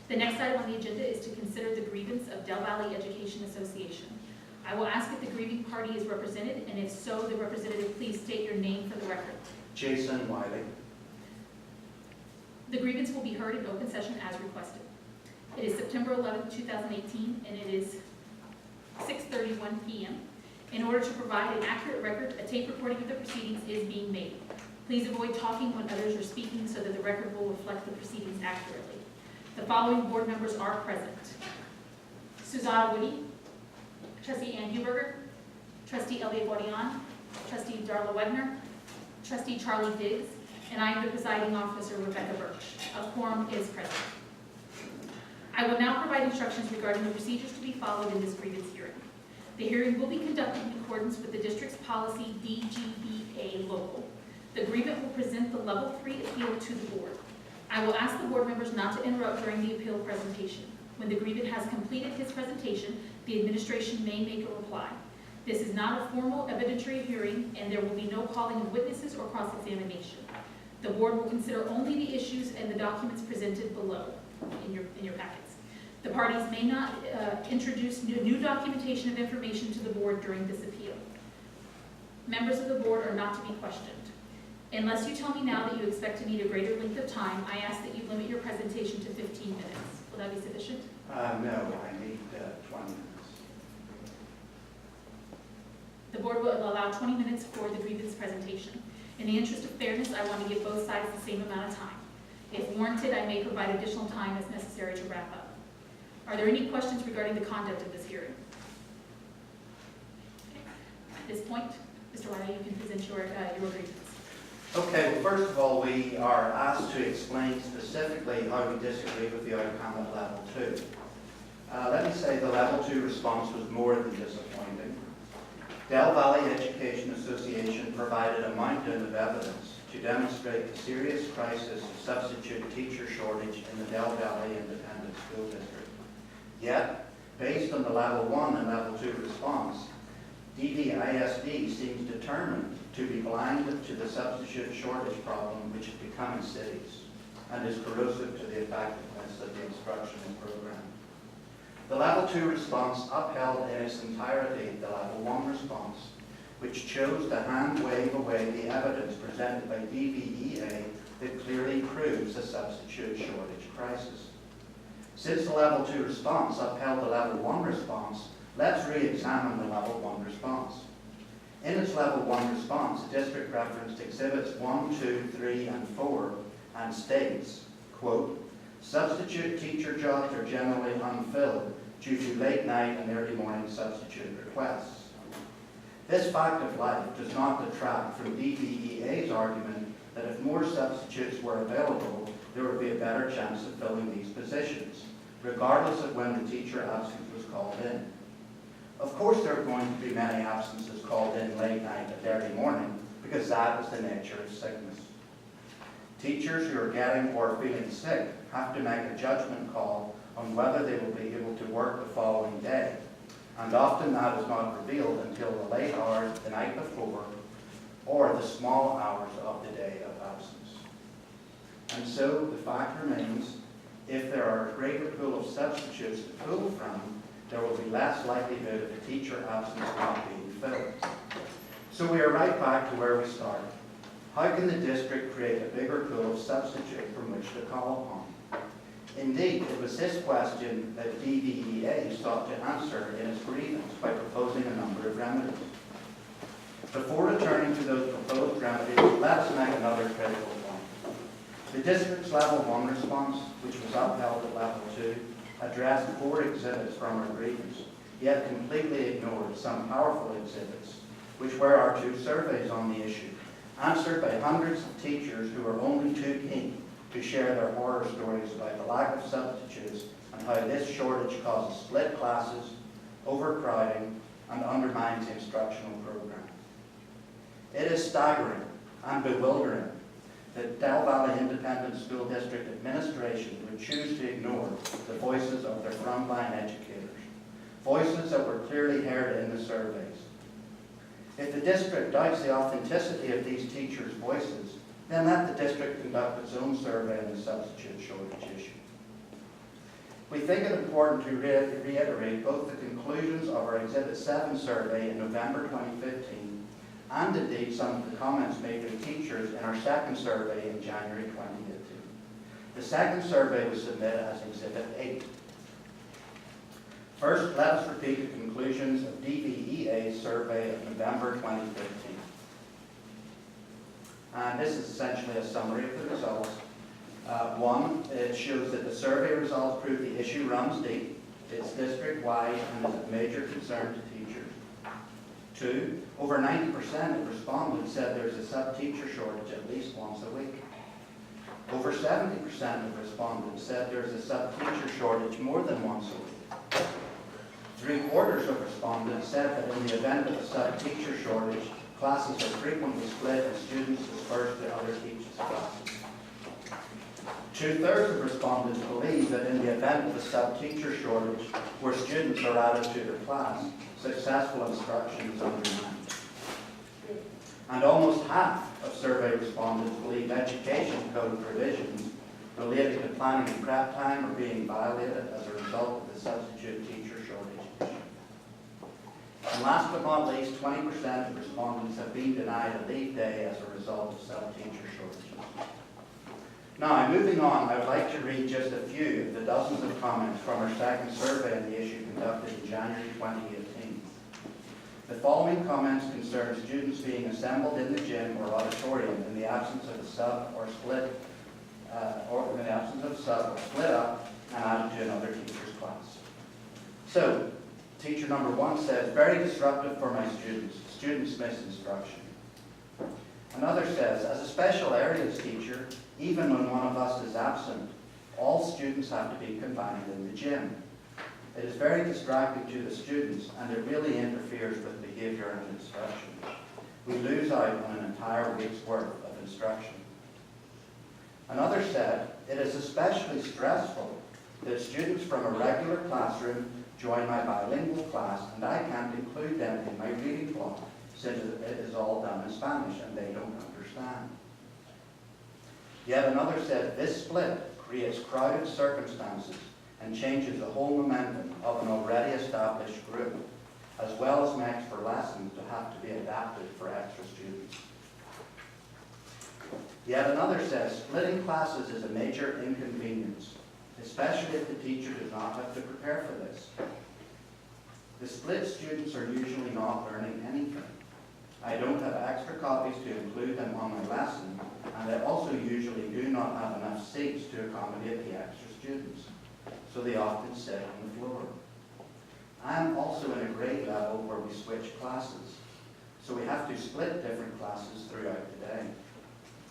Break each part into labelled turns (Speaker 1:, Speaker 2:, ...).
Speaker 1: The next item on the agenda is to consider the grievance of Del Valley Education Association. I will ask if the grieving party is represented, and if so, the representative please state your name for the record.
Speaker 2: Jason Wiley.
Speaker 1: The grievance will be heard in open session as requested. It is September 11, 2018, and it is 6:31 p.m. In order to provide an accurate record, a tape recording of the proceedings is being made. Please avoid talking when others are speaking so that the record will reflect the proceedings accurately. The following board members are present: Susanna Woody, Trustee Ann Huberger, Trustee Elliot Guadian, Trustee Darla Wedner, Trustee Charlie Diggs, and I am the presiding officer, Rebecca Birch. A quorum is present. I will now provide instructions regarding the procedures to be followed in this grievance hearing. The hearing will be conducted in accordance with the district's policy DGBA local. The grievant will present the level 3 appeal to the board. I will ask the board members not to interrupt during the appeal presentation. When the grievant has completed his presentation, the administration may make a reply. This is not a formal evidentiary hearing, and there will be no calling of witnesses or cross-examination. The board will consider only the issues and the documents presented below in your packets. The parties may not introduce new documentation of information to the board during this appeal. Members of the board are not to be questioned. Unless you tell me now that you expect to need a greater length of time, I ask that you limit your presentation to 15 minutes. Will that be sufficient?
Speaker 2: No, I need 20 minutes.
Speaker 1: The board will allow 20 minutes for the grievance presentation. In the interest of fairness, I want to give both sides the same amount of time. If warranted, I may provide additional time as necessary to wrap up. Are there any questions regarding the conduct of this hearing? Okay. At this point, Mr. Wiley, you can present your grievance.
Speaker 2: Okay, well, first of all, we are asked to explain specifically how we disagree with the outcome at level 2. Let me say the level 2 response was more than disappointing. Del Valley Education Association provided a mountain of evidence to demonstrate the serious crisis of substitute teacher shortage in the Del Valley Independent School District. Yet, based on the level 1 and level 2 response, DVISD seems determined to be blind to the substitute shortage problem which has become in cities and is corrosive to the effectiveness of the instructional program. The level 2 response upheld in its entirety the level 1 response, which chose to hand wave away the evidence presented by DVEA that clearly proves a substitute shortage crisis. Since the level 2 response upheld the level 1 response, let's re-examine the level 1 response. In its level 1 response, the district referenced exhibits 1, 2, 3, and 4 and states, quote, substitute teacher jobs are generally unfilled due to late night and early morning substitute requests. This fact of life does not detract from DVEA's argument that if more substitutes were available, there would be a better chance of filling these positions, regardless of when the teacher absence was called in. Of course, there are going to be many absences called in late night and early morning, because that is the nature of sickness. Teachers who are getting or feeling sick have to make a judgment call on whether they will be able to work the following day, and often that is not revealed until the late hours the night before or the small hours of the day of absence. And so the fact remains, if there are a greater pool of substitutes to pull from, there will be less likelihood of a teacher absence not being filled. So we are right back to where we started. How can the district create a bigger pool of substitutes from which to call upon? Indeed, it was this question that DVEA sought to answer in its grievance by proposing a number of remedies. Before returning to those proposed remedies, let's make another critical point. The district's level 1 response, which was upheld at level 2, addressed 4 exhibits from our grievance, yet completely ignored some powerful exhibits, which were our 2 surveys on the issue, answered by hundreds of teachers who are only too keen to share their horror stories about the lack of substitutes and how this shortage causes split classes, overcrowding, and undermines the instructional program. It is staggering and bewildering that Del Valley Independent School District administration would choose to ignore the voices of their frontline educators, voices that were clearly heard in the surveys. If the district doubts the authenticity of these teachers' voices, then let the district conduct its own survey on the substitute shortage issue. We think it important to reiterate both the conclusions of our Exhibit 7 survey in November 2015 and indeed some of the comments made by teachers in our second survey in January 2018. The second survey was submitted as Exhibit 8. First, let us repeat the conclusions of DVEA's survey of November 2015. And this is essentially a summary of the results. One, it shows that the survey results prove the issue runs deep, it's district-wide, and is of major concern to teachers. Two, over 90% of respondents said there's a sub-teacher shortage at least once a week. Over 70% of respondents said there's a sub-teacher shortage more than once a week. 3/4 of respondents said that in the event of a sub-teacher shortage, classes are frequently split and students dispersed to other teachers' classes. 2/3 of respondents believe that in the event of a sub-teacher shortage where students are added to their class, successful instruction is undermined. And almost half of survey respondents believe education code provisions related to planning and prep time are being violated as a result of the substitute teacher shortage issue. And last but not least, 20% of respondents have been denied a leave day as a result of sub-teacher shortages. Now, moving on, I would like to read just a few of the dozens of comments from our second survey on the issue conducted in January 2018. The following comments concern students being assembled in the gym or auditorium in the absence of a sub or split up and added to another teacher's class. So, teacher number 1 says, very disruptive for my students. Students miss instruction. Another says, as a special areas teacher, even when one of us is absent, all students have to be confined in the gym. It is very distracting to the students and it really interferes with behavior and instruction. We lose out on an entire week's worth of instruction. Another said, it is especially stressful that students from a regular classroom join my bilingual class and I can't include them in my reading block since it is all done in Spanish and they don't understand. Yet another said, this split creates crowded circumstances and changes the whole momentum of an already established group, as well as makes for lessons to have to be adapted for extra students. Yet another says, splitting classes is a major inconvenience, especially if the teacher does not have to prepare for this. The split students are usually not learning anything. I don't have extra copies to include them on my lesson, and I also usually do not have enough seats to accommodate the extra students, so they often sit on the floor. I am also in a grade level where we switch classes, so we have to split different classes throughout the day.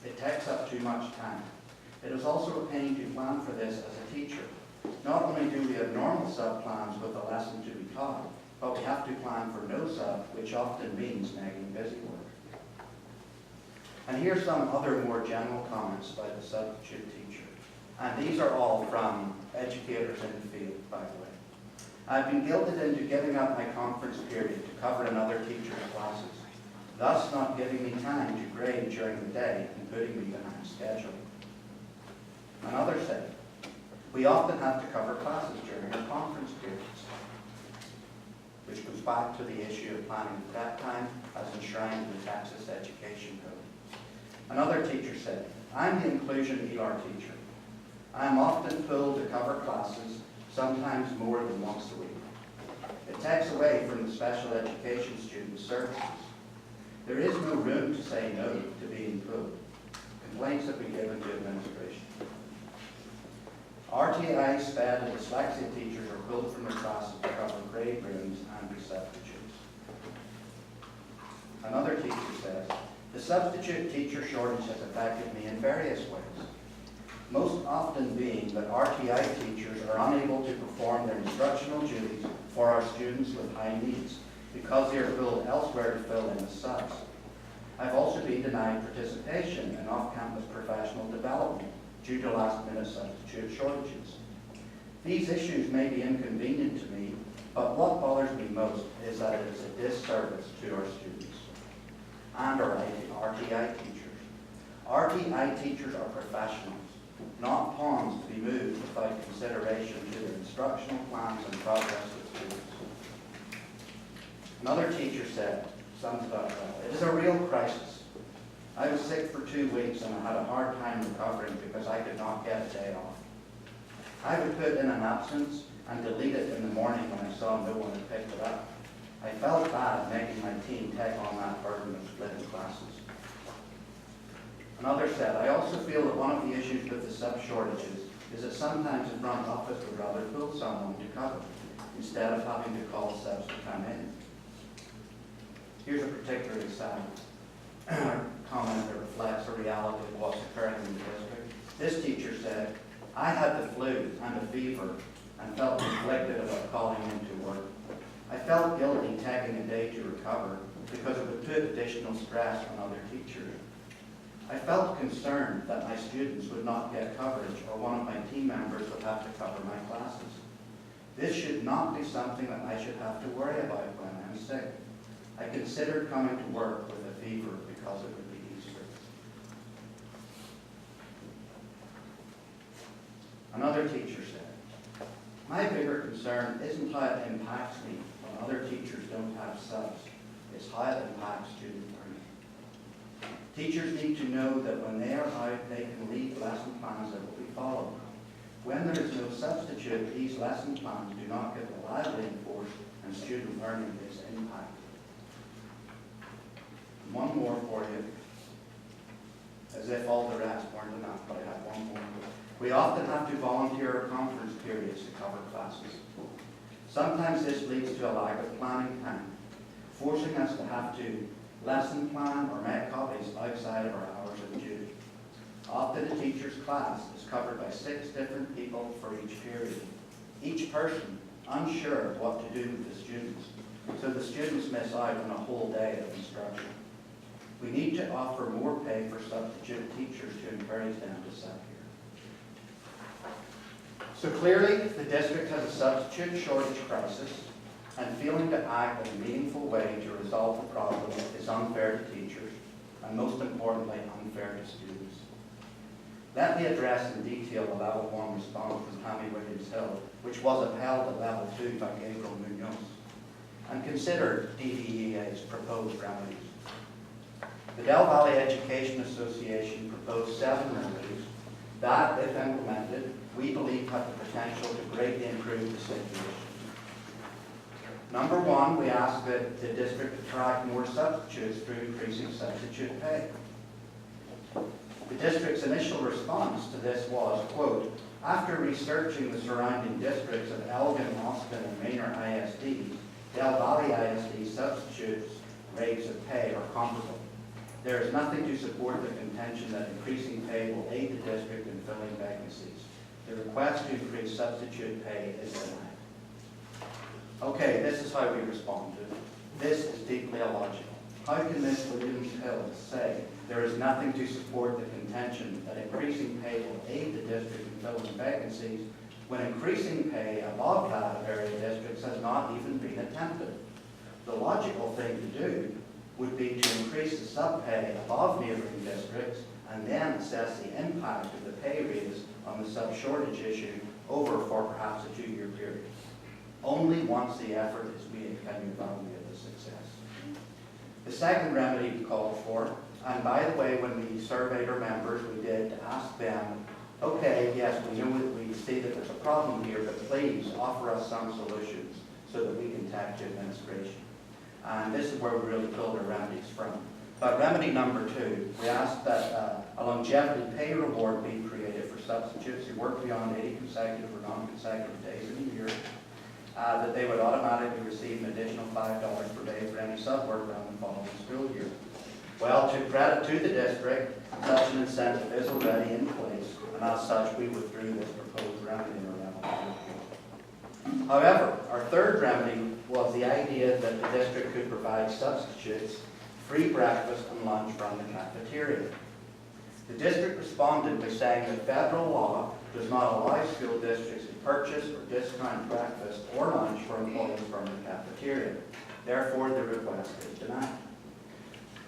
Speaker 2: It takes up too much time. It is also a pain to plan for this as a teacher. Not only do we have normal sub-plans with a lesson to be taught, but we have to plan for no sub, which often means making busy work. And here's some other more general comments by the substitute teacher. And these are all from educators in the field, by the way. I've been guilted into giving up my conference period to cover another teacher's classes, thus not giving me time to grade during the day and putting me behind schedule. Another said, we often have to cover classes during our conference periods, which goes back to the issue of planning and prep time as enshrined in the Texas Education Code. Another teacher said, I'm the inclusion ELAR teacher. I am often pulled to cover classes, sometimes more than once a week. It takes away from the special education students' services. There is no room to say no to being pulled. Complaints have been given to administration. RTI, SPED, and dyslexia teachers are pulled from their classes to cover grade rooms and be substitutes. Another teacher says, the substitute teacher shortage has affected me in various ways, most often being that RTI teachers are unable to perform their instructional duties for our students with high needs because they are pulled elsewhere to fill in as subs. I've also been denied participation in off-campus professional development due to last-minute substitute shortages. These issues may be inconvenient to me, but what bothers me most is that it is a disservice to our students and our RTI teachers. RTI teachers are professionals. not pawns to be moved without consideration to their instructional plans and progress with students. Another teacher said, sums it up well, "It is a real crisis. I was sick for 2 weeks and I had a hard time recovering because I could not get a day off. I would put in an absence and delete it in the morning when I saw no one had picked it up. I felt bad making my team take on that burden of splitting classes." Another said, "I also feel that one of the issues with the sub shortages is that sometimes the front office would rather pull someone to cover instead of having to call subs to come in." Here's a particularly sad comment that reflects the reality of what's occurring in the district. This teacher said, "I had the flu and a fever and felt conflicted about calling into work. I felt guilty taking a day to recover because it would put additional stress on other teachers. I felt concerned that my students would not get coverage or one of my team members would have to cover my classes. This should not be something that I should have to worry about when I'm sick. I considered coming to work with a fever because it would be easier." Another teacher said, "My bigger concern isn't how it impacts me when other teachers don't have subs. It's how it impacts student learning. Teachers need to know that when they are out, they can lead lesson plans that will be followed. When there is no substitute, these lesson plans do not get reliably enforced and student learning is impacted." And one more for you, as if all the rest weren't enough, but I have one more. "We often have to volunteer conference periods to cover classes. Sometimes this leads to a lack of planning time, forcing us to have to lesson plan or make copies outside of our hours of duty. Often a teacher's class is covered by 6 different people for each period, each person unsure of what to do with the students, so the students miss out on a whole day of instruction. We need to offer more pay for substitute teachers to encourage them to sub here." So clearly, the district has a substitute shortage crisis, and failing to act in a meaningful way to resolve the problem is unfair to teachers, and most importantly, unfair to students. Let me address in detail the level 1 response from Tammy Williams-Hill, which was upheld at level 2 by Gabriel Munoz, and consider DVEA's proposed remedies. The Del Valley Education Association proposed 7 remedies that, if implemented, we believe have the potential to greatly improve the situation. Number 1, we ask that the district attract more substitutes through increasing substitute pay. The district's initial response to this was, quote, "After researching the surrounding districts of Elgin, Austin, and Manor ISD, Del Valley ISD substitutes rates of pay are comparable. There is nothing to support the contention that increasing pay will aid the district in filling vacancies. The request to increase substitute pay is denied." Okay, this is how we responded. This is deeply illogical. How can Ms. Williams-Hill say there is nothing to support the contention that increasing pay will aid the district in filling vacancies when increasing pay above that of area districts has not even been attempted? The logical thing to do would be to increase the sub-pay above neighbouring districts and then assess the impact of the pay raise on the sub-shortage issue over for perhaps a 2-year period. Only once the effort is made can you evaluate the success. The second remedy we called for, and by the way, when we surveyed our members, we did ask them, okay, yes, we know that we see that there's a problem here, but please offer us some solutions so that we can take to administration. And this is where we really pulled our remedies from. But remedy number 2, we asked that a longevity pay reward be created for substitutes who work beyond 80 consecutive or non-consecutive days in a year, that they would automatically receive an additional $5 per day for any sub work around the following school year. Well, to credit to the district, such an incentive is already in place, and as such, we withdrew this proposed remedy in our level 2. However, our third remedy was the idea that the district could provide substitutes free breakfast and lunch from the cafeteria. The district responded by saying that federal law does not allow school districts to purchase or discount breakfast or lunch for employees from the cafeteria. Therefore, the request is denied.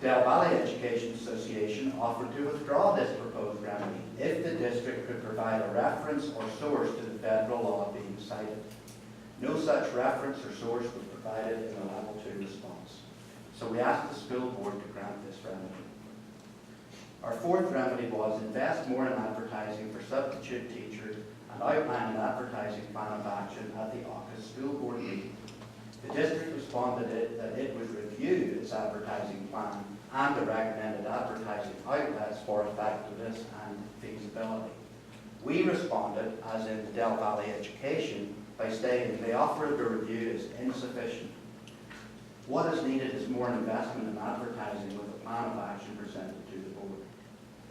Speaker 2: Del Valley Education Association offered to withdraw this proposed remedy if the district could provide a reference or source to the federal law being cited. No such reference or source was provided in the level 2 response. So we asked the school board to grant this remedy. Our fourth remedy was invest more in advertising for substitute teachers and outline an advertising plan of action at the AUCUS school board meeting. The district responded that it would review its advertising plan and the recommended advertising outlets for effectiveness and feasibility. We responded, as in Del Valley Education, by stating the offer of the review is insufficient. What is needed is more investment in advertising with a plan of action presented to the board.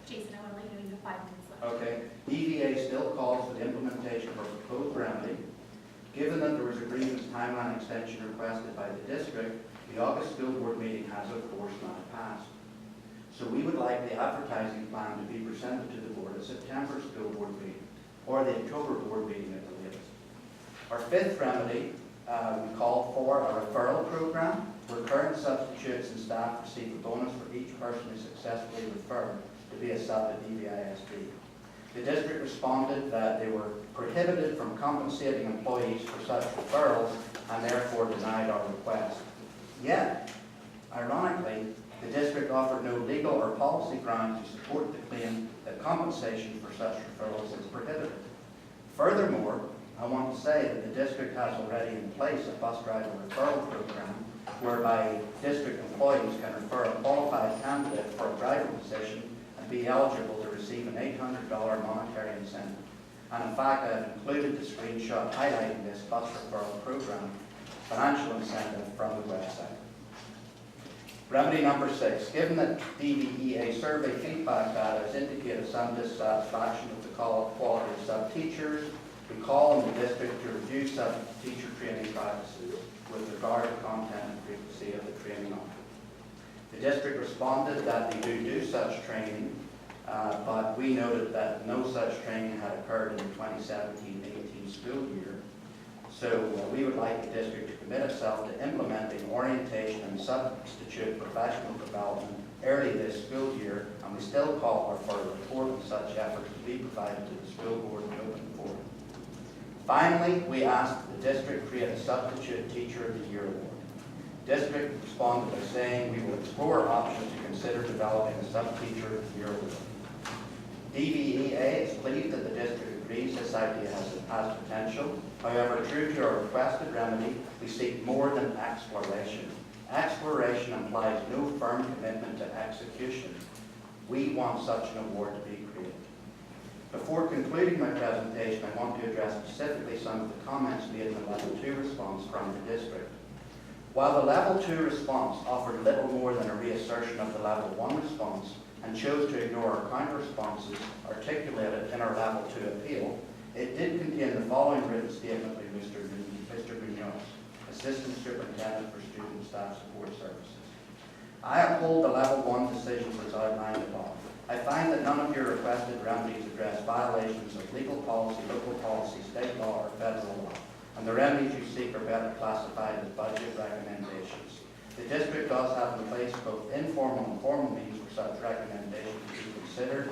Speaker 1: Jason, I want to let you know you have 5 minutes left.
Speaker 2: Okay, DVA still calls for the implementation of a proposed remedy. Given that there was a grievance timeline extension requested by the district, the August school board meeting has of course not passed. So we would like the advertising plan to be presented to the board at September school board meeting, or the October board meeting at the latest. Our fifth remedy, we call for a referral program where current substitutes and staff receive a bonus for each person who successfully referred to be a sub at DVISD. The district responded that they were prohibited from compensating employees for such referrals and therefore denied our request. Yet, ironically, the district offered no legal or policy grounds to support the claim that compensation for such referrals is prohibited. Furthermore, I want to say that the district has already in place a bus driver referral program whereby district employees can refer a qualified candidate for a driver position and be eligible to receive an $800 monetary incentive. And in fact, I have included the screenshot highlighting this bus referral program financial incentive from the website. Remedy number 6. Given that DVEA survey feedback data has indicated some dissatisfaction with the quality of sub-teachers, we call on the district to review sub-teacher training practices with regard to content and frequency of the training offered. The district responded that they do such training, but we noted that no such training had occurred in the 2017-18 school year. So we would like the district to commit itself to implementing orientation and substitute professional development early this school year, and we still call for a report on such efforts to be provided to the school board in open forum. Finally, we asked the district create a substitute teacher of the year award. District responded by saying we will explore options to consider developing a sub-teacher of the year award. DVEA is pleased that the district agrees this idea has potential. However, true to our requested remedy, we seek more than exploration. Exploration implies no firm commitment to execution. We want such an award to be created. Before concluding my presentation, I want to address specifically some of the comments made in the Level 2 response from the district. While the Level 2 response offered little more than a reassertion of the Level 1 response and chose to ignore our counter-responses articulated in our Level 2 appeal, it did contain the following written statement by Mr. Munoz, Assistant Superintendent for Student Staff Support Services. I uphold the Level 1 decisions as outlined above. I find that none of your requested remedies address violations of legal policy, local policy, state law, or federal law, and the remedies you seek are better classified as budget recommendations. The district does have in place both informal and formal means for such recommendations to be considered,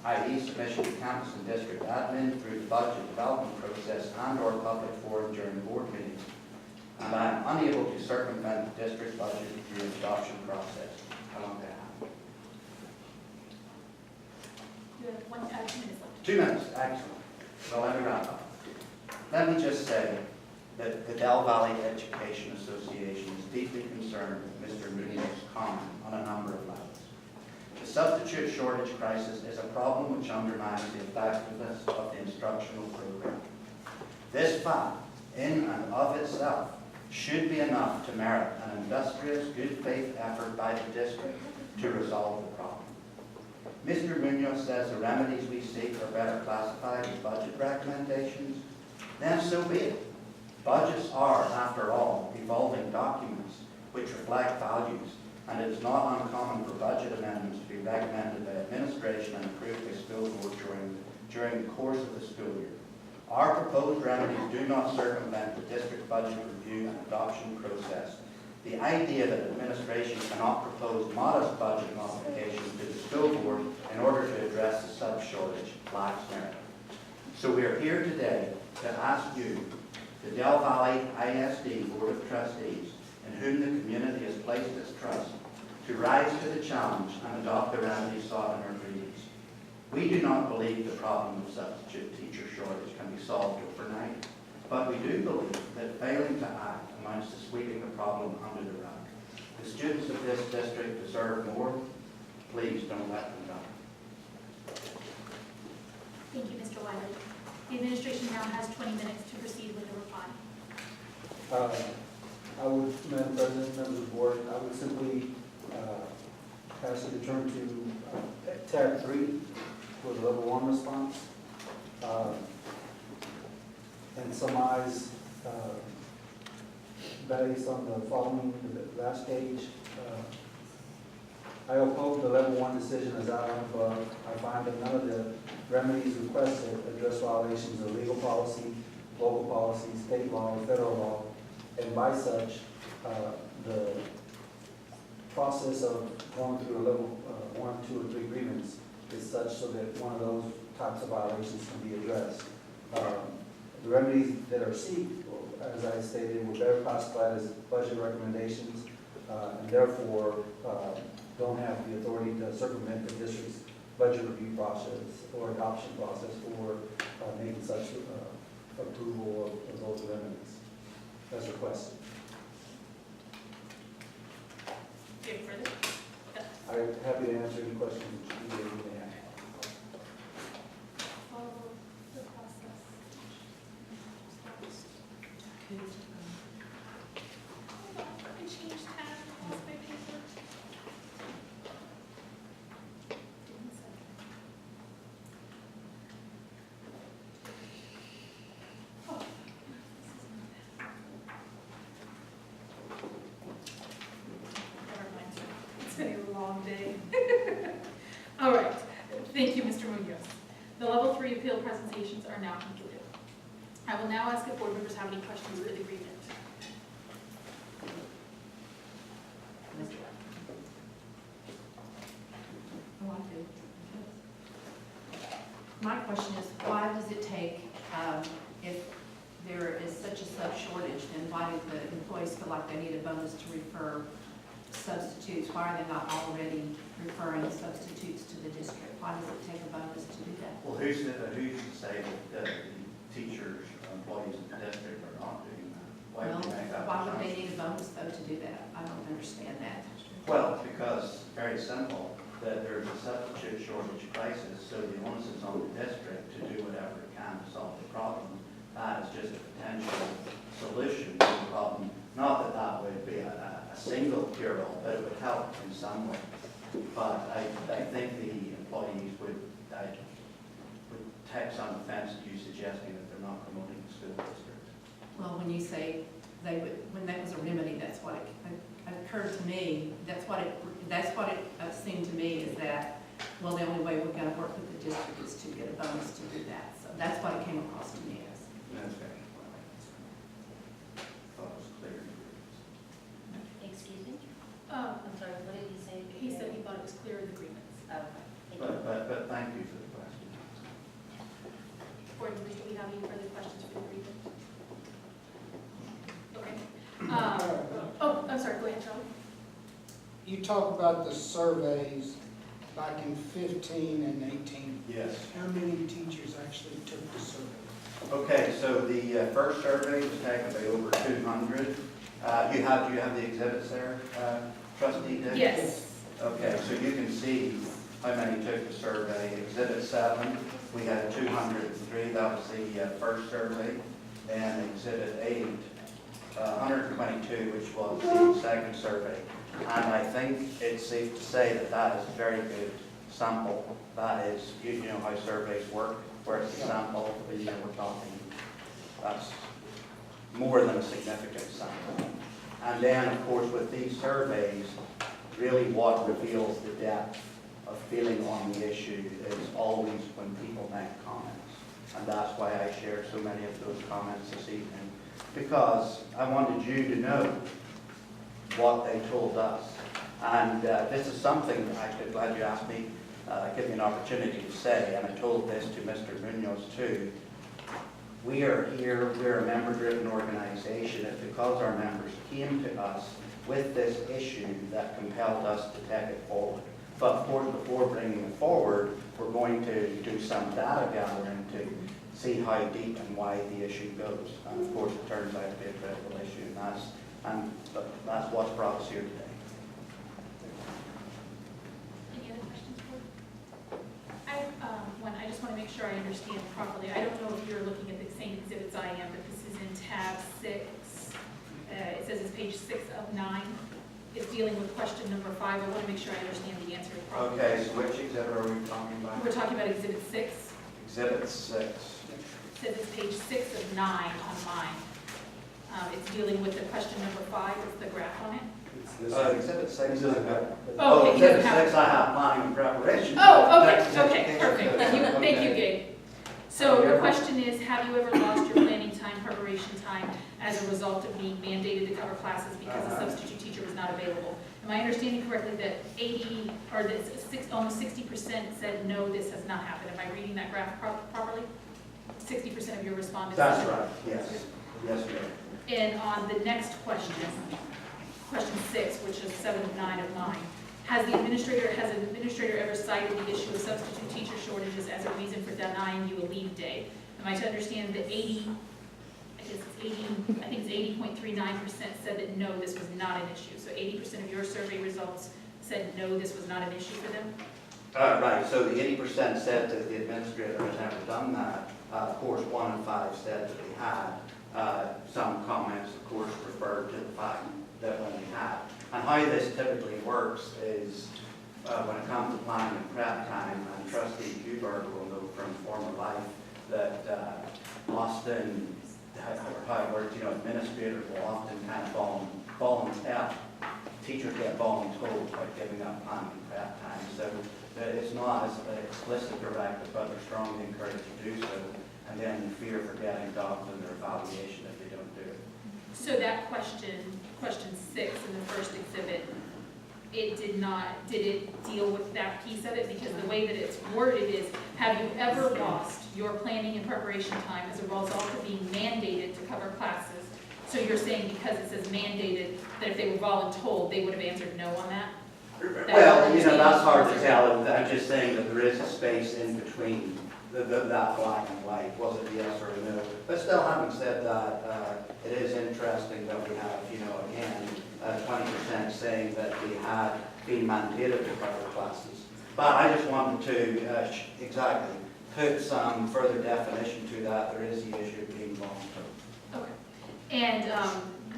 Speaker 2: i.e. submission to campus and district admin through the budget development process and/or public forum during board meetings. And I am unable to circumvent the district budget through the adoption process. How long do I have?
Speaker 1: You have 2 minutes left.
Speaker 2: 2 minutes, excellent. Well, let me wrap up. Let me just say that the Del Valley Education Association is deeply concerned with Mr. Munoz's comment on a number of levels. The substitute shortage crisis is a problem which undermines the effectiveness of the instructional program. This fact, in and of itself, should be enough to merit an industrious, good faith effort by the district to resolve the problem. Mr. Munoz says the remedies we seek are better classified as budget recommendations. Then so be it. Budgets are, after all, evolving documents which reflect values, and it is not uncommon for budget amendments to be recommended by administration and approved by school board during the course of the school year. Our proposed remedies do not circumvent the district budget review and adoption process. The idea that administration cannot propose modest budget modifications to the school board in order to address the sub shortage lacks merit. So we are here today to ask you, the Del Valley ISD Board of Trustees, in whom the community has placed its trust, to rise to the challenge and adopt the remedies sought in our grievance. We do not believe the problem of substitute teacher shortage can be solved overnight, but we do believe that failing to act amounts to sweeping the problem under the rug. The students of this district deserve more. Please don't let them down.
Speaker 1: Thank you, Mr. Wiley. The administration now has 20 minutes to proceed with the reply.
Speaker 3: I would, Madam President, members of the board, I would simply ask you to turn to tab 3 for the level 1 response and surmise based on the following, the last page. I oppose the level 1 decision as outlined above. I find that none of the remedies requested address violations of legal policy, local policy, state law, or federal law, and by such, the process of going through a level 1, 2, or 3 grievance is such so that one of those types of violations can be addressed. The remedies that are sought, as I stated, were better classified as budget recommendations, and therefore don't have the authority to circumvent the district's budget review process or adoption process for making such approval of those remedies as requested.
Speaker 1: Do you have further?
Speaker 3: I'm happy to answer any questions that you may have.
Speaker 1: Follow the process. Let me change tab. Lost my paper. Give me a second. Oh, this is not that. Never mind. It's been a long day. All right. Thank you, Mr. Munoz. The level 3 appeal presentations are now concluded. I will now ask if board members have any questions for the agreement.
Speaker 4: My question is, why does it take, if there is such a sub shortage, then why do the employees feel like they need a bonus to refer substitutes? Why are they not already referring substitutes to the district? Why does it take a bonus to do that?
Speaker 2: Well, who's to say that the teachers or employees in the district are not doing that? Why
Speaker 4: Well,
Speaker 2: would you make that
Speaker 4: why would
Speaker 2: assumption?
Speaker 4: they need a bonus though to do that? I don't understand that.
Speaker 2: Well, because, very simple, that there's a substitute shortage crisis, so the onus is on the district to do whatever it can to solve the problem. That is just a potential solution to the problem. Not that that would be a single cure-all, but it would help in some way. But I think the employees would take some offense at you suggesting that they're not promoting the school district.
Speaker 4: Well, when you say they would, when that was a remedy, that's what it occurred to me. That's what it seemed to me is that, well, the only way we're going to work with the district is to get a bonus to do that. So that's what it came across to me as.
Speaker 2: That's fair. Thought it was clear.
Speaker 5: Excuse me?
Speaker 1: Um,
Speaker 5: I'm sorry, what did he say?
Speaker 1: He said he thought it was clear in the agreements.
Speaker 5: Oh, okay. Thank you.
Speaker 2: But thank you for the question.
Speaker 1: Board members, do we have any further questions for the agreement? Okay. Oh, I'm sorry, go ahead, Charlie.
Speaker 6: You talk about the surveys back in 15 and 18.
Speaker 2: Yes.
Speaker 6: How many teachers actually took the survey?
Speaker 2: Okay, so the first survey was taken by over 200. Do you have the exhibits there, trustee Dick?
Speaker 1: Yes.
Speaker 2: Okay, so you can see how many took the survey. Exhibit 7, we had 203, that was the first survey. And Exhibit 8, 122, which was the second survey. And I think it's safe to say that that is a very good sample. That is, you know how surveys work, where it's a sample, but you know, we're talking, that's more than a significant sample. And then, of course, with these surveys, really what reveals the depth of feeling on the issue is always when people make comments. And that's why I shared so many of those comments this evening, because I wanted you to know what they told us. And this is something I'm glad you asked me, give me an opportunity to say, and I told this to Mr. Munoz too. We are here, we're a member-driven organization. It's because our members came to us with this issue that compelled us to take it forward. But of course, before bringing it forward, we're going to do some data gathering to see how deep and wide the issue goes. And of course, it turns out to be a critical issue, and that's what's brought us here today.
Speaker 1: Any other questions, board? I just want to make sure I understand properly. I don't know if you're looking at the same exhibits I am, but this is in tab 6. It says it's page 6 of 9. It's dealing with question number 5. I want to make sure I understand the answer properly.
Speaker 2: Okay, so which exhibit are we talking about?
Speaker 1: We're talking about exhibit 6.
Speaker 2: Exhibit 6.
Speaker 1: It says it's page 6 of 9 on mine. It's dealing with the question number 5. It's the graph on it.
Speaker 3: It's this.
Speaker 2: Exhibit 6.
Speaker 3: He doesn't have it.
Speaker 1: Oh, okay, he
Speaker 2: Exhibit
Speaker 1: doesn't have
Speaker 2: 6 I have planning and preparation.
Speaker 1: Oh, okay,
Speaker 2: That's
Speaker 1: okay, perfect. Thank you,
Speaker 2: Okay.
Speaker 1: Gabe. So the question is, have you ever lost your planning time, preparation time as a result of being mandated to cover classes because a substitute teacher was not available? Am I understanding correctly that 80, or almost 60% said, no, this has not happened? Am I reading that graph properly? 60% of your respondents?
Speaker 2: That's
Speaker 1: said-
Speaker 2: right, yes. Yes, ma'am.
Speaker 1: And on the next question, question 6, which is 7 of 9 of mine, has an administrator ever cited the issue of substitute teacher shortages as a reason for denying you a leave day? Am I to understand that 80.39% said that no, this was not an issue? So 80% of your survey results said no, this was not an issue for them?
Speaker 2: Right, so the 80% said that the administrator has never done that. Of course, 1 in 5 said that they had. Some comments, of course, referred to the fact that when they had. And how this typically works is when it comes to planning and prep time, and Trustee Huber will know from former life that often, how it works, administrators will often kind of volunteer. Teachers get voluntold by giving up planning and prep time. So it's not as an explicit directive, but they're strongly encouraged to do so. And then fear for getting docked in their evaluation if they don't do it.
Speaker 1: So that question 6 in the first exhibit, did it deal with that piece of it? Because the way that it's worded is, have you ever lost your planning and preparation time as a result of being mandated to cover classes? So you're saying because it says mandated, that if they were voluntold, they would have answered no on that?
Speaker 2: Well, that's hard to tell. I'm just saying that there is a space in between that black and white. Was it yes or no? But still, having said that, it is interesting that we have, again, 20% saying that we had been mandated to cover classes. But I just wanted to exactly put some further definition to that. There is the issue of being voluntary.
Speaker 1: Okay. And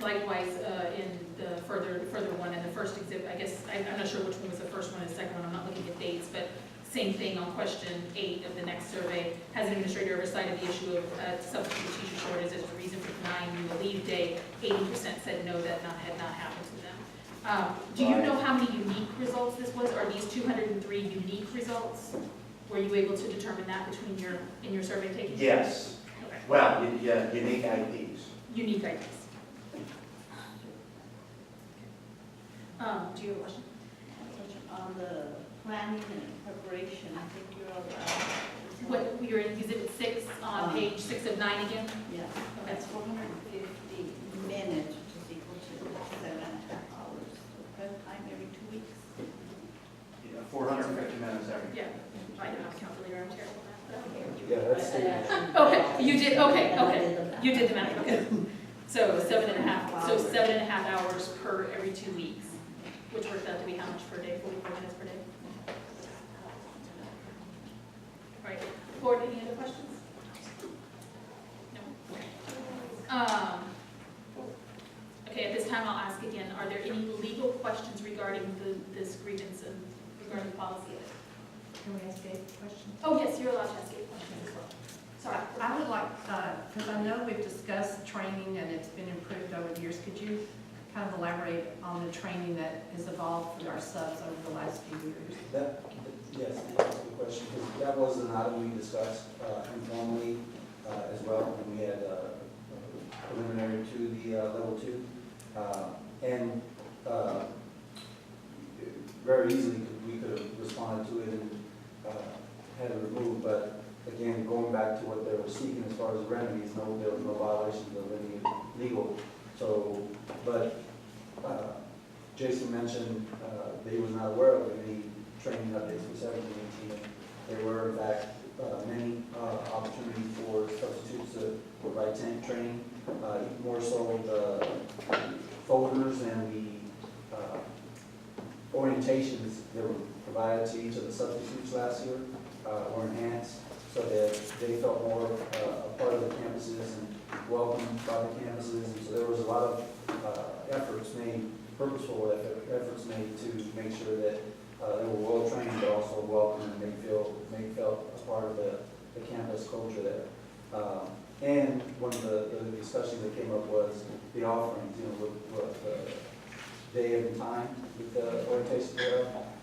Speaker 1: likewise, in the further one in the first exhibit, I guess, I'm not sure which one was the first one and the second one, I'm not looking at dates, but same thing on question 8 of the next survey. Has an administrator ever cited the issue of substitute teacher shortage as a reason for denying you a leave day? 80% said no, that had not happened to them. Do you know how many unique results this was? Are these 203 unique results? Were you able to determine that in your survey taking?
Speaker 2: Yes.
Speaker 1: Okay.
Speaker 2: Well, unique IDs.
Speaker 1: Unique IDs. Do you have a question?
Speaker 5: On the planning and preparation, I think you're allowed.
Speaker 1: What, you're in exhibit 6 on page 6 of 9 again?
Speaker 5: Yeah, that's 450 minutes, which is equal to 7.5 hours. Prep time every 2 weeks.
Speaker 2: 450 minutes every.
Speaker 1: Yeah. I don't have a calculator, I'm terrible at that.
Speaker 3: Yeah, that's statement.
Speaker 1: Okay, you did, okay. You did the math, okay. So 7.5 hours per every 2 weeks, which works out to be how much per day? 44 minutes per day? All right, board, any other questions? No. Okay, at this time I'll ask again, are there any legal questions regarding this grievance and regarding the policy of it?
Speaker 4: Can we ask Gabe a question?
Speaker 1: Oh, yes, you're allowed to ask a question as well. Sorry.
Speaker 4: I would like, because I know we've discussed training and it's been improved over the years, could you kind of elaborate on the training that has evolved for our subs over the last few years?
Speaker 3: Yes, that's a good question, because that was an item we discussed informally as well, when we had preliminary to the level 2. And far as remedies, there was no violations of any legal. So, but Jason mentioned that he was not aware of any training updates for 17-18. There were, in fact, many opportunities for substitutes to provide training, more so the folders and the orientations that were provided to each of the substitutes last year were enhanced so that they felt more a part of the campuses and welcomed by the campuses. And so there was a lot of efforts made, purposeful efforts made to make sure that they were well trained, but also welcome and they felt a part of the campus culture there. And one of the discussions that came up was the offerings, what the day and time with the orientation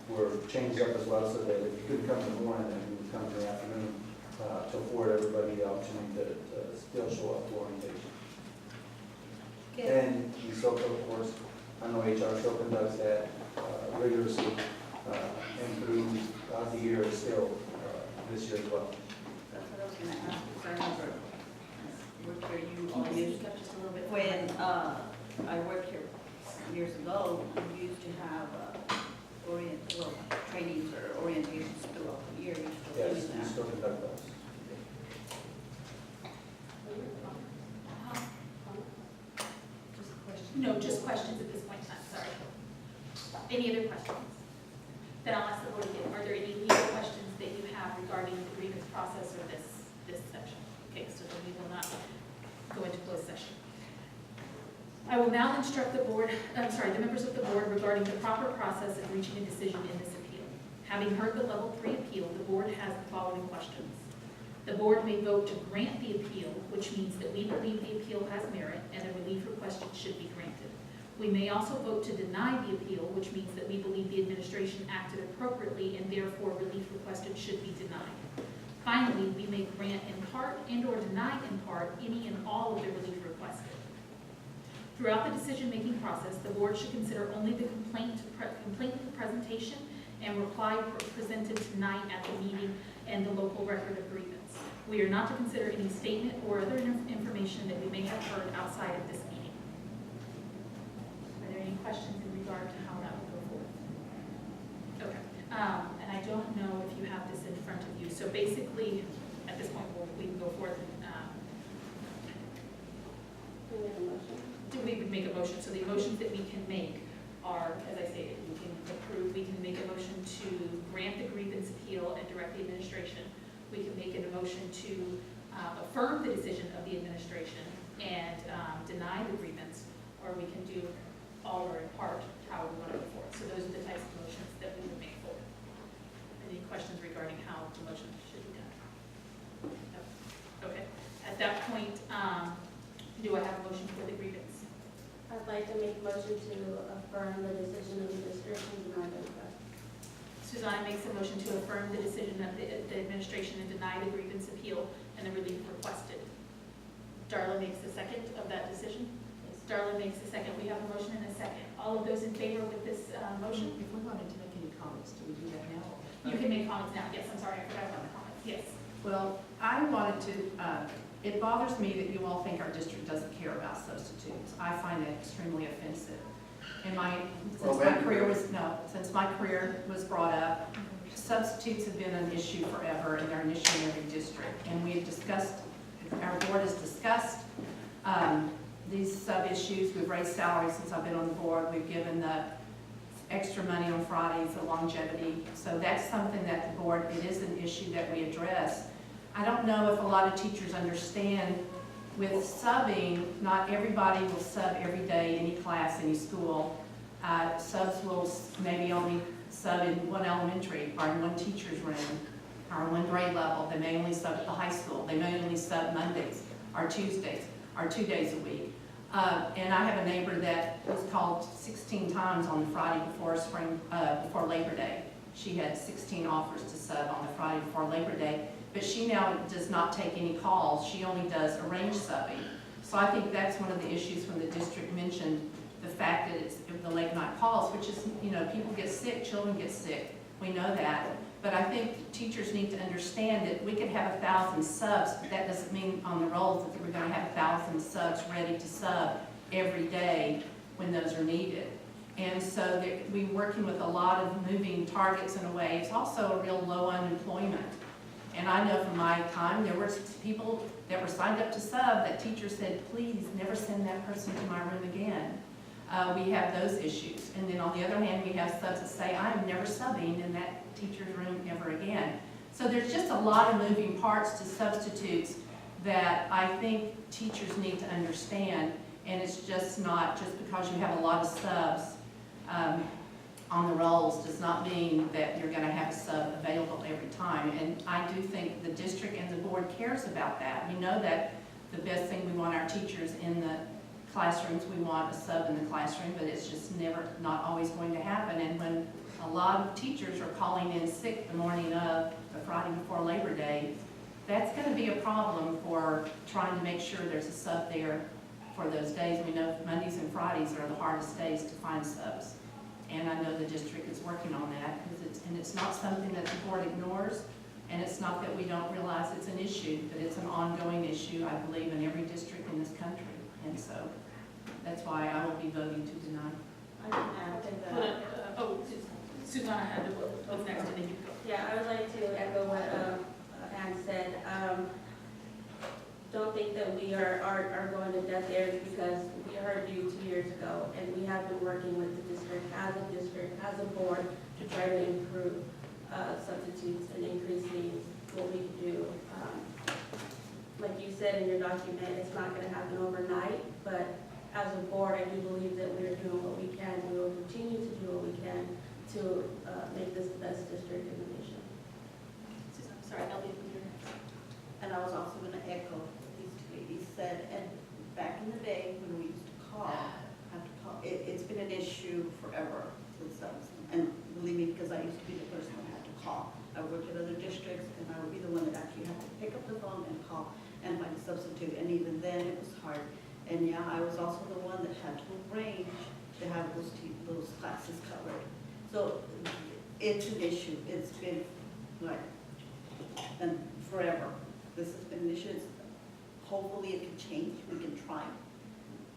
Speaker 3: were changed up as well, so that if you couldn't come in the morning, then you would come in the afternoon to afford everybody the opportunity to still show up for orientation. And we still, of course, I know HR still conducts that rigorously and throughout the year still this year as well.
Speaker 5: That's what I was gonna ask, because I remember, worked here, you all
Speaker 1: Can you
Speaker 5: used,
Speaker 1: speak up just a little bit?
Speaker 5: when, I worked here years ago, we used to have, trainings or orientations throughout the year, you still
Speaker 3: Yes,
Speaker 5: doing
Speaker 3: we
Speaker 5: that?
Speaker 3: still conduct those.
Speaker 4: Just a question.
Speaker 1: No, just questions at this point in time, sorry. Any other questions? Then I'll ask the board again, are there any legal questions that you have regarding the grievance process or this section? Okay, so then we will not go into closed session. I will now instruct the members of the board regarding the proper process of reaching a decision in this appeal. Having heard the level 3 appeal, the board has the following questions. The board may vote to grant the appeal, which means that we believe the appeal has merit and the relief requested should be granted. We may also vote to deny the appeal, which means that we believe the administration acted appropriately and therefore relief requested should be denied. Finally, we may grant in part and or deny in part any and all of the relief requested. Throughout the decision-making process, the board should consider only the complaint presentation and reply presented tonight at the meeting and the local record of grievance. We are not to consider any statement or other information that we may have heard outside of this meeting. Are there any questions in regard to how that will go forward? Okay, and I don't know if you have this in front of you. So basically, at this point, we can go forth and we would make a motion. So the motions that we can make are, as I stated, we can approve, we can make a motion to grant the grievance appeal and direct the administration. We can make a motion to affirm the decision of the administration and deny the grievance, or we can do all or in part, how we want to go forward. So those are the types of motions that we would make forward. Any questions regarding how the motion should be done? No. Okay. At that point, do I have a motion for the grievance?
Speaker 7: I'd like to make a motion to affirm the decision of the administration and deny the request.
Speaker 1: Susanna makes a motion to affirm the decision of the administration and deny the grievance appeal and the relief requested. Darla makes a second of that decision. Darla makes a second. We have a motion and a second. All of those in favor with this motion?
Speaker 4: If we wanted to make any comments, do we do that now?
Speaker 1: You can make comments now. Yes, I'm sorry, I forgot about the comments. Yes.
Speaker 4: Well, I wanted to, it bothers me that you all think our district doesn't care about substitutes. I find that extremely offensive. And since my career was brought up, substitutes have been an issue forever, and they're an issue in every district. And we've discussed, our board has discussed these sub-issues. We've raised salaries since I've been on the board. We've given the extra money on Fridays, the longevity. So that's something that the board, it is an issue that we address. I don't know if a lot of teachers understand with subbing, not everybody will sub every day, any class, any school. Subs will maybe only sub in one elementary or in one teacher's room or one grade level. They may only sub at the high school. They may only sub Mondays or Tuesdays or 2 days a week. And I have a neighbor that was called 16 times on the Friday before Labor Day. She had 16 offers to sub on the Friday before Labor Day, but she now does not take any calls. She only does arranged subbing. So I think that's one of the issues when the district mentioned the fact that it's the late night calls, which is, people get sick, children get sick. We know that. But I think teachers need to understand that we could have 1,000 subs, but that doesn't mean on the rolls that we're gonna have 1,000 subs ready to sub every day when those are needed. And so we're working with a lot of moving targets in a way. It's also a real low unemployment. And I know from my time, there were people that were signed up to sub that teachers said, please never send that person to my room again. We have those issues. And then on the other hand, we have subs that say, I am never subbing in that teacher's room ever again. So there's just a lot of moving parts to substitutes that I think teachers need to understand. And it's just not, just because you have a lot of subs on the rolls does not mean that you're gonna have a sub available every time. And I do think the district and the board cares about that. We know that the best thing, we want our teachers in the classrooms, we want a sub in the classroom, but it's just not always going to happen. And when a lot of teachers are calling in sick the morning of the Friday before Labor Day, that's gonna be a problem for trying to make sure there's a sub there for those days. We know Mondays and Fridays are the hardest days to find subs. And I know the district is working on that, and it's not something that the board ignores, and it's not that we don't realize it's an issue, but it's an ongoing issue, I believe, in every district in this country. And so that's why I will be voting to deny.
Speaker 7: I can add to that.
Speaker 1: Susanna had to vote next, and then you go.
Speaker 7: Yeah, I would like to echo what Ann said. Don't think that we are going to death there, because we heard you 2 years ago, and we have been working with the district, as a board, to try to improve substitutes and increasing what we can do. Like you said in your document, it's not going to happen overnight, but as a board, I do believe that we are doing what we can. We will continue to do what we can to make this the best district in the nation.
Speaker 1: Susanna, sorry, I'll leave you.
Speaker 5: And I was also gonna echo what these two ladies said, and back in the day when we used to have to call, it's been an issue forever with subs. And believe me, because I used to be the person that had to call. I worked at other districts, and I would be the one that actually had to pick up the phone and call and find a substitute, and even then it was hard. And yeah, I was also the one that had to arrange to have those classes covered. So it's an issue. It's been like, and forever. This has been an issue. Hopefully it can change. We can try.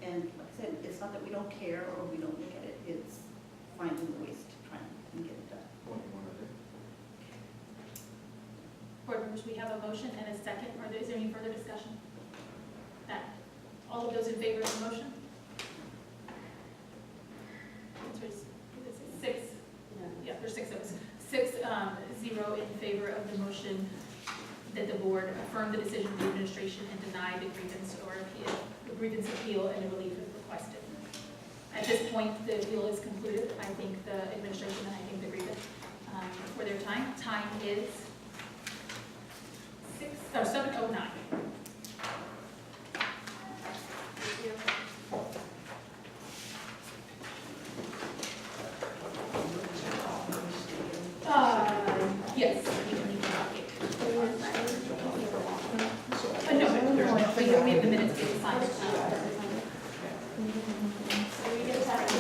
Speaker 5: And like I said, it's not that we don't care or we don't look at it. It's finding ways to try and get it done.
Speaker 3: What do you want to do?
Speaker 1: Board members, we have a motion and a second. Is there any further discussion? All of those in favor of the motion? Six. Yeah, there's 6 of us. 6-0 in favor of the motion that the board affirm the decision of the administration and deny the grievance appeal and the relief is requested. At this point, the appeal is concluded. I thank the administration and I thank the grievance for their time. Time is 7:09. Yes. No, we have the minutes to sign.
Speaker 7: So we just have to